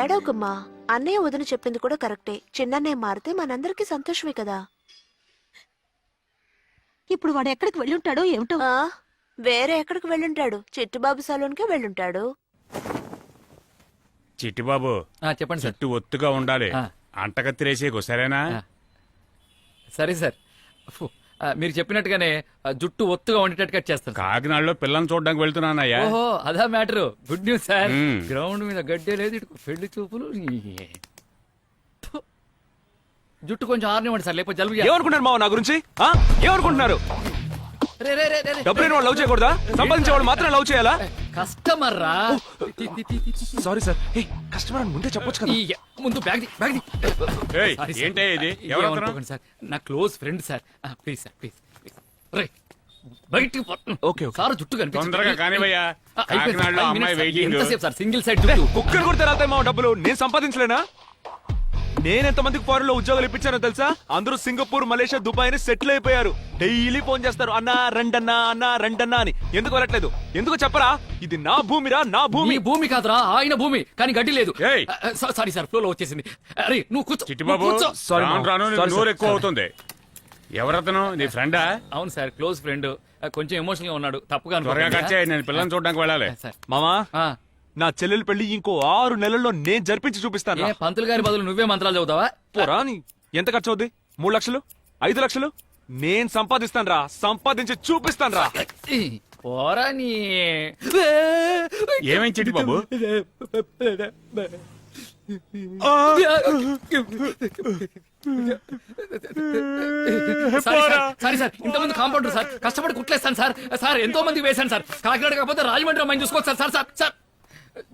ఏడవకమ్మా, అన్నయ్య వదిన చెప్పింది కూడా కరెక్టే. చిన్నన్నయ్య మారితే మనందరికీ సంతోషమే కదా. ఇప్పుడు వాడు ఎక్కడికి వెళ్ళుంటాడో ఏమిటో. ఆ, వేరే ఎక్కడికి వెళ్ళుంటాడు? చిట్టుబాబు సలూన్కే వెళ్ళుంటాడు. చిట్టిబాబు, చెప్పండి సార్. చుట్టూ ఒత్తుగా ఉండాలి. ఆ. అంటగత్తిరేసేకు సరేనా? ఆ. సరే సార్. ఫు, మీరు చెప్పినట్టుగానే జుట్టు ఒత్తుగా ఉండేటట్టు కట్ చేస్తాను. కాకినాడలో పిల్లల్ని చూడడానికి వెళ్తున్నానయ్యా. ఓహో అదా మ్యాటర్. Good news sir. మ్మ్. గ్రౌండ్ మీద గడ్డే లేదు, ఇటు పెళ్లి చూపులు. థు. జుట్టు కొంచెం ఆరనివ్వండి సార్, లేకపోతే జలుబు ఏమనుకుంటున్నారు మావ నా గురించి? ఆ? ఏమనుకుంటున్నారు? రే, రే, రే, రే, రే. డబ్బులు వాడు లవ్ చేయకూడదా? సంపాదించేవాడు మాత్రం లవ్ చేయాలా? కస్టమర్ రా. Sorry sir. కస్టమర్ ముందే చెప్పొచ్చు కదా. ముందు బ్యాగ్ ది, బ్యాగ్ ది. ఏయ్, సారీ సార్. ఏంటే ఇది? ఎవరు అతను? ఏమనుకోకండి సార్, నా close friend sir. Please sir, please. రే బయటికి పో. Okay, okay. సార్ జుట్టు కనిపించదు. తొందరగా కానివయ్యా. అయిపోయింది సార్, కాకినాడలో 5 అమ్మాయి minutes సార్. వెయిటింగ్. ఎంతసేపు సార్ సింగిల్ సైడ్ జుట్టు? కుక్కలు కూడా తెరాతాయి మావ డబ్బులు. నేను సంపాదించలేనా? నేనెంత మందికి ఫారెన్ లో ఉద్యోగాలు ఇప్పించానో తెలుసా? అందరూ సింగపూర్, మలేషియా, దుబాయ్ అని సెటిల్ అయిపోయారు. డైలీ ఫోన్ చేస్తారు, అన్నా రండన్నా, అన్నా రండన్నా అని. ఎందుకు వెళ్ళట్లేదు? ఎందుకు చెప్పరా? ఇది నా భూమిరా, నా భూమి. మీ భూమి కాదురా, ఆయన భూమి. కానీ గడ్డి లేదు. ఏయ్. సారీ సార్, ఫ్లో లో వచ్చేసింది. అరే నువ్వు కూర్చో. చిట్టిబాబు, నువ్వు కూర్చో. Sorry, రాను మామ. రాను Sorry, నోరు sir. ఎక్కువ అవుతుంది. ఎవరతను? నీ ఫ్రెండా? అవును సార్, క్లోజ్ ఫ్రెండ్. కొంచెం ఎమోషనల్ గా ఉన్నాడు, తప్పుగా త్వరగా అనుకోకండి. కట్ చేయి, నేను పిల్లల్ని చూడడానికి వెళ్ళాలి. సార్. మామా, ఆ, నా చెల్లెలు పెళ్లి ఇంకో 6 నెలల్లో నేను జరిపించి చూపిస్తాను. ఏ పంతులు గారి బదులు నువ్వే మంత్రాలు చదువుతావా? పోరా నీ. ఎంత ఖర్చు అవుద్ది? 3 లక్షలు? 5 లక్షలు? నేను సంపాదిస్తాను రా, సంపాదించి చూపిస్తాను రా. పోరా నీ. ఏమైంది చిట్టిబాబు? సారీ సార్, ఇంతమంది కాంపౌండర్ సార్, కష్టపడి కుట్లేస్తాను సార్. సార్ ఎంతో మంది వేశాను సార్. కాకినాడ కాకపోతే రాజమండ్రి అమ్మాయిని చూసుకోవచ్చు సార్. సార్ సార్ సార్,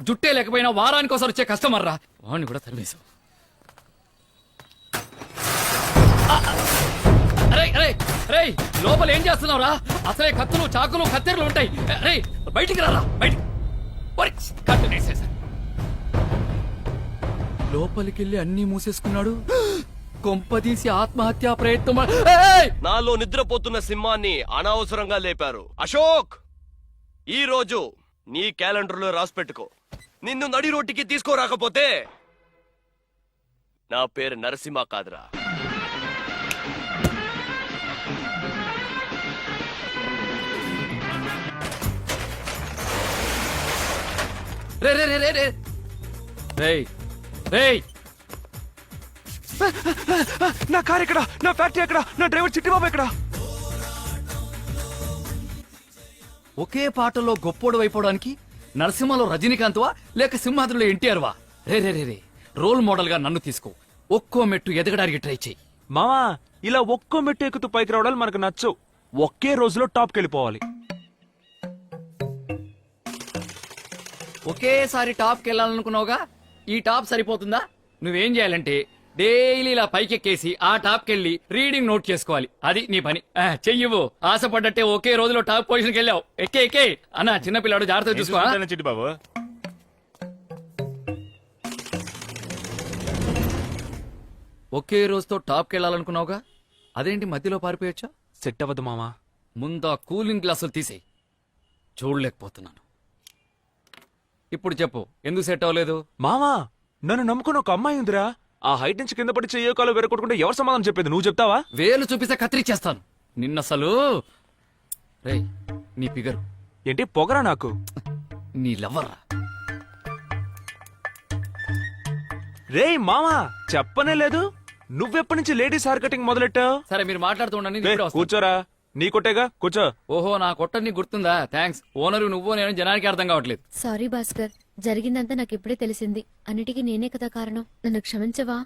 జుట్టే లేకపోయినా వారానికి ఒకసారి వచ్చే కస్టమర్ రా. వాడిని కూడా తరివేశావు. అరే అరే రే, లోపల ఏం చేస్తున్నావు రా? అసలే కత్తులు, చాకులు, కత్తెరలు ఉంటాయి. రే బయటికి రారా, బయటికి. కట్టు వేసేసా. లోపలికెళ్ళి అన్ని మూసేసుకున్నాడు. కొంపదీసి ఆత్మహత్యా ప్రయత్నం. ఏయ్! నాలో నిద్రపోతున్న సింహాన్ని అనవసరంగా లేపారు. అశోక్, ఈ రోజు నీ క్యాలెండర్ లో రాసి పెట్టుకో. నిన్ను నడి రోడ్డుకి తీసుకోరాకపోతే నా పేరు నరసింహ కాదురా. రే రే రే రే రే రేయ్ రేయ్, నా కార్ ఎక్కడ? నా ఫ్యాక్టరీ ఎక్కడ? నా డ్రైవర్ చిట్టిబాబు ఎక్కడ? ఒకే పాటలో గొప్పోడు అయిపోవడానికి నరసింహలో రజనీకాంత్ వా లేక సింహాద్రిలో ఎన్టీఆర్ వా? రే రే రే రే, రోల్ మోడల్ గా నన్ను తీసుకో. ఒక్కో మెట్టు ఎదగడానికి ట్రై చెయ్యి. మామా, ఇలా ఒక్కో మెట్టు ఎక్కుతూ పైకి రావడాలు మనకు నచ్చవు. ఒకే రోజులో టాప్కి వెళ్ళిపోవాలి. ఒకేసారి టాప్కి వెళ్ళాలనుకున్నావుగా, ఈ టాప్ సరిపోతుందా? నువ్వేం చేయాలంటే డైలీ ఇలా పైకెక్కేసి ఆ టాప్కి వెళ్ళి రీడింగ్ నోట్ చేసుకోవాలి. అది నీ పని. చెయ్యవు. ఆశపడ్డట్టే ఒకే రోజులో టాప్ పొజిషన్కి వెళ్ళావు. ఎక్కే ఎక్కే అన్న, చిన్నపిల్లాడు జాగ్రత్తగా చూసుకో. చూసుకుంటాను చిట్టిబాబు. ఒకే రోజుతో టాప్కి వెళ్ళాలనుకున్నావుగా, అదేంటి మధ్యలో పారిపోయొచ్చా? సెట్ అవ్వదు మామా. ముందు ఆ కూలింగ్ గ్లాసులు తీసేయి. చూడలేకపోతున్నాను. ఇప్పుడు చెప్పు, ఎందుకు సెట్ అవ్వలేదు? మామా, నన్ను నమ్ముకుని ఒక అమ్మాయి ఉందిరా. ఆ హైట్ నుంచి కింద పడి చెయ్యో కాలు వెరకొట్టుకుంటే ఎవరు సమాధానం చెప్పేది? నువ్వు చెప్తావా? వేలు చూపిస్తే కత్తిరిచ్చేస్తాను నిన్నసలు. రేయ్, నీ ఫిగరు ఏంటి పొగరా నాకు? నీ లవ్వరా? రేయ్ మామా, చెప్పనే లేదు. నువ్వెప్పటి నుంచి లేడీస్ హెయిర్ కటింగ్ మొదలెట్టావు? సరే మీరు మాట్లాడుతూ ఉండండి, నేను రే, ఇప్పుడే వస్తాను. కూర్చోరా. నీ కొట్టేగా, కూర్చో. ఓహో, నా కొట్టని నీకు గుర్తుందా? థ్యాంక్స్. ఓనరు నువ్వు నేను జనానికి అర్థం కావట్లేదు. సారీ భాస్కర్, జరిగిందంతా నాకు ఇప్పుడే తెలిసింది. అన్నిటికీ నేనే కదా కారణం. నన్ను క్షమించవా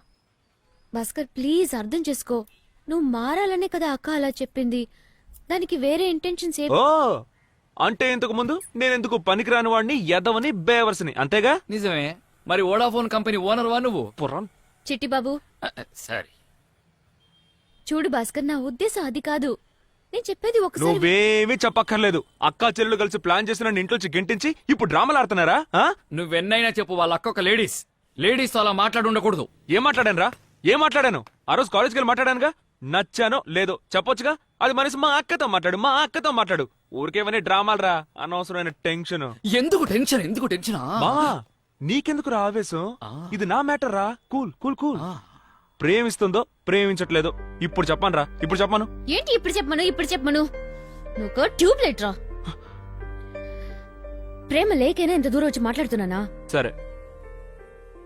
భాస్కర్? ప్లీజ్ అర్థం చేసుకో. నువ్వు మారాలనే కదా అక్క అలా చెప్పింది. దానికి వేరే ఇంటెన్షన్స్ ఏ. ఓ, అంటే ఇంతకు ముందు నేనెందుకు పనికిరాని వాడిని, ఎదవని, బేవర్స్ని, అంతేగా? నిజమే. మరి వోడాఫోన్ కంపెనీ ఓనర్ వా నువ్వు? పుర్రం. చిట్టి బాబు సరే చూడు భాస్కర్, నా ఉద్దేశం అది కాదు. నేను చెప్పేది ఒకసారి. నువ్వేమీ చెప్పక్కర్లేదు. అక్కా చెల్లెలు కలిసి ప్లాన్ చేసి నన్ను ఇంట్లోంచి గెంటించి ఇప్పుడు డ్రామాలు ఆడుతున్నారా? నువ్వెన్నైనా చెప్పు, వాళ్ళ అక్క ఒక లేడీస్. లేడీస్ తో అలా మాట్లాడి ఉండకూడదు. ఏం మాట్లాడాను రా? ఏం మాట్లాడాను? ఆ రోజు కాలేజ్కి వెళ్ళి మాట్లాడానుగా. నచ్చానో లేదో చెప్పొచ్చుగా. అది మనసు మా అక్కతో మాట్లాడు, మా అక్కతో మాట్లాడు. ఊరికేమని డ్రామాలు రా, అనవసరమైన టెన్షన్. ఎందుకు టెన్షన్? ఎందుకు టెన్షన్? మావా, నీకెందుకు రా ఆవేశం? ఇది నా మ్యాటర్ రా. Cool cool cool. ప్రేమిస్తుందో ప్రేమించట్లేదో ఇప్పుడు చెప్పను రా. ఇప్పుడు చెప్పను. ఏంటి ఇప్పుడు చెప్పమను? ఇప్పుడు చెప్పమను. నువ్వు ట్యూబ్ లైట్ రా. ప్రేమ లేకైనా ఇంత దూరం వచ్చి మాట్లాడుతున్నానా? సరే,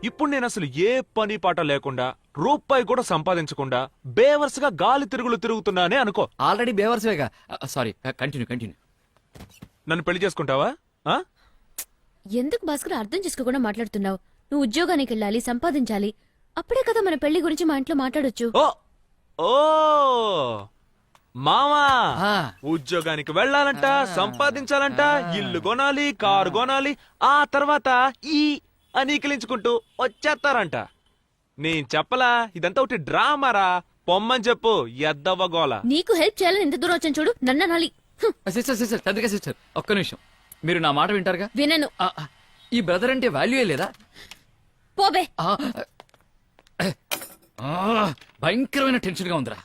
ఇప్పుడు నేను అసలు ఏ పని పాట లేకుండా రూపాయి కూడా సంపాదించకుండా బేవర్స్గా గాలి తిరుగులు తిరుగుతున్నానే అనుకో. ఆల్రెడీ బేవర్స్వేగా. Sorry, continue continue. నన్ను పెళ్లి చేసుకుంటావా? ఆ? ఎందుకు భాస్కర్ అర్థం చేసుకోకుండా మాట్లాడుతున్నావు? నువ్వు ఉద్యోగానికి వెళ్ళాలి, సంపాదించాలి. అప్పుడే కదా మన పెళ్లి గురించి మా ఇంట్లో మాట్లాడొచ్చు. ఓ ఓ మామా, ఆ. ఉద్యోగానికి వెళ్ళాలంట, సంపాదించాలంట, ఇల్లు కొనాలి, కారు కొనాలి, ఆ తర్వాత ఈ అనీకిలించుకుంటూ వచ్చేస్తారంట. నేను చెప్పలా, ఇదంతా ఒకటి డ్రామారా. పొమ్మని చెప్పు, ఎద్దవ్వ గోల. నీకు హెల్ప్ చేయాలని ఎంత దూరం వచ్చాను చూడు, నన్న నాలి. సిస్టర్ చంద్రిక సిస్టర్, ఒక్క నిమిషం. మీరు నా మాట వింటారుగా? వినను. ఈ బ్రదర్ అంటే వాల్యూయే లేదా? పోబే. ఆ, భయంకరమైన టెన్షన్ గా ఉందిరా.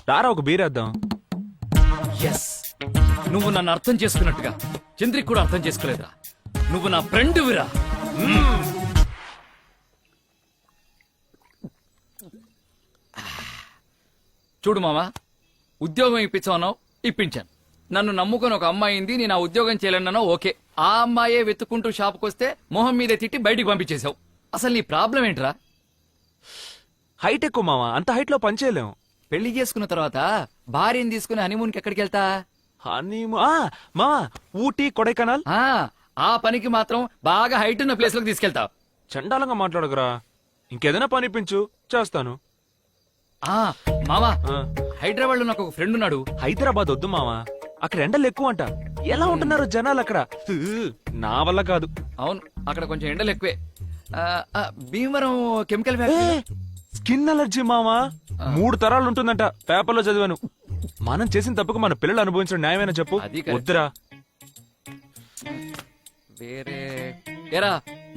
రారా ఒక బీరేద్దాం. ఎస్, నువ్వు నన్ను అర్థం చేసుకున్నట్టుగా చంద్రిక్ కూడా అర్థం చేసుకోలేదురా. నువ్వు నా ఫ్రెండ్ విరా. చూడు మామా, ఉద్యోగం ఇప్పించావు, ఇప్పించాను. నన్ను నమ్ముకొని ఒక అమ్మాయి అయింది, నేను ఆ ఉద్యోగం చేయలేనన్నా ఓకే. ఆ అమ్మాయే వెతుక్కుంటూ షాప్కి వస్తే మొహం మీదే తిట్టి బయటికి పంపించేశావు. అసలు నీ ప్రాబ్లం ఏంట్రా? హైట్ ఎక్కువ మామా, అంత హైట్ లో పనిచేయలేం. పెళ్లి చేసుకున్న తర్వాత భార్యని తీసుకుని హనీమూన్కి ఎక్కడికి వెళ్తా? మామా, ఊటీ కొడైకెనాల్. ఆ పనికి మాత్రం బాగా హైట్ ఉన్న ప్లేస్ లోకి తీసుకెళ్తావు. చండాలంగా మాట్లాడకురా. ఇంకేదైనా పని ఇప్పించు, చేస్తాను. మామా, ఆ, హైదరాబాద్ లో నాకు ఒక ఫ్రెండ్ ఉన్నాడు. హైదరాబాద్ వద్దు మామా, అక్కడ ఎండలు ఎక్కువ అంట. ఎలా ఉంటున్నారు జనాలు అక్కడ? నా వల్ల కాదు. అవును, అక్కడ కొంచెం ఎండలు ఎక్కువే. Bhimavaram chemical factory. Skin allergy మామా, 3 తరాలు ఉంటుందంట, పేపర్లో చదివాను. మనం చేసిన తప్పుకు మన పిల్లలు అనుభవించడం న్యాయమైనా చెప్పు. అది కరెక్ట్. వద్దురా. వేరే ఏరా,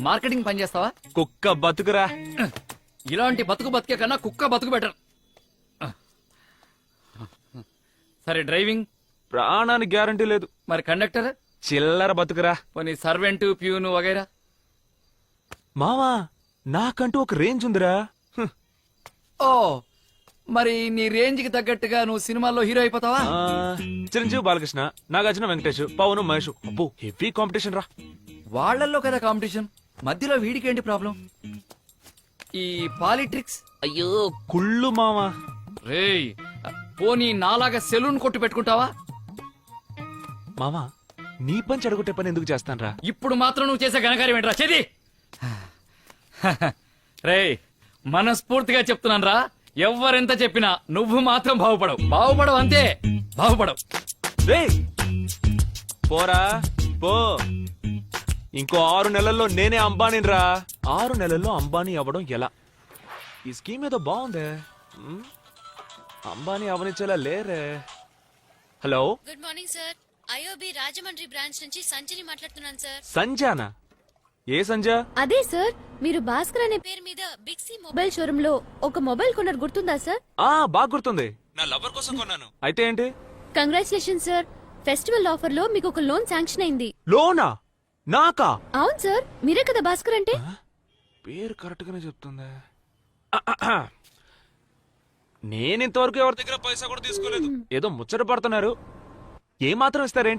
మార్కెటింగ్ పని చేస్తావా? కుక్క బతుకురా. ఇలాంటి బతుకు బతికే కన్నా కుక్క బతుకు బెటర్. సరే, డ్రైవింగ్? ప్రాణానికి గ్యారంటీ లేదు. మరి కండక్టర్? చిల్లర బతుకురా. కొన్ని సర్వెంట్, ప్యూను వగైరా? మామా, నాకంటూ ఒక రేంజ్ ఉందిరా. ఓ, మరి నీ రేంజ్ కి తగ్గట్టుగా నువ్వు సినిమాల్లో హీరో అయిపోతావా? చిరంజీవి, బాలకృష్ణ, నాగార్జున, వెంకటేష్, పవన్, మహేష్. అబ్బో, హెవీ కాంపిటీషన్ రా. వాళ్లల్లో కదా కాంపిటీషన్, మధ్యలో వీడికేంటి ప్రాబ్లం? ఈ పాలిటిక్స్? అయ్యో కుళ్ళు మామా. రేయ్, పోనీ నాలాగా సెలూన్ కొట్టు పెట్టుకుంటావా? మామా, నీ పని చెడగొట్టే పని ఎందుకు చేస్తానరా? ఇప్పుడు మాత్రం నువ్వు చేసే ఘనకార్యం ఏంట్రా? చెది రేయ్, మనస్ఫూర్తిగా చెప్తున్నాను రా, ఎవ్వరెంత చెప్పినా నువ్వు మాత్రం బాగుపడవు అంతే, బాగుపడవు. రేయ్, పోరా పో. ఇంకో 6 నెలల్లో నేనే అంబానీని రా. 6 నెలల్లో అంబానీ అవ్వడం ఎలా? ఈ స్కీమ్ ఏదో బాగుందే. అంబానీ అవనిచ్చేలా లేరే. Hello, good morning sir. IOB Rajahmundry branch నుంచి సంజయ్ మాట్లాడుతున్నాను సార్. సంజానా? ఏ సంజ? అదే సార్, మీరు భాస్కర్ అనే పేరు మీద బిగ్ సి మొబైల్ షోరూమ్ లో ఒక మొబైల్ కొన్నారు, గుర్తుందా సార్? బాగా గుర్తుంది. నా లవర్ కోసం కొన్నాను. అయితే ఏంటి? కంగ్రాచులేషన్ సార్, ఫెస్టివల్ ఆఫర్ లో మీకు ఒక లోన్ శాంక్షన్ అయింది. లోనా? నాకా? అవును సార్, మీరే కదా భాస్కర్ అంటే. పేరు కరెక్ట్ గానే చెప్తుంది. నేను ఇంతవరకు ఎవరి దగ్గర పైసా కూడా తీసుకోలేదు. ఏదో ముచ్చట పడుతున్నారు. ఏ మాత్రం ఇస్తారేంటి?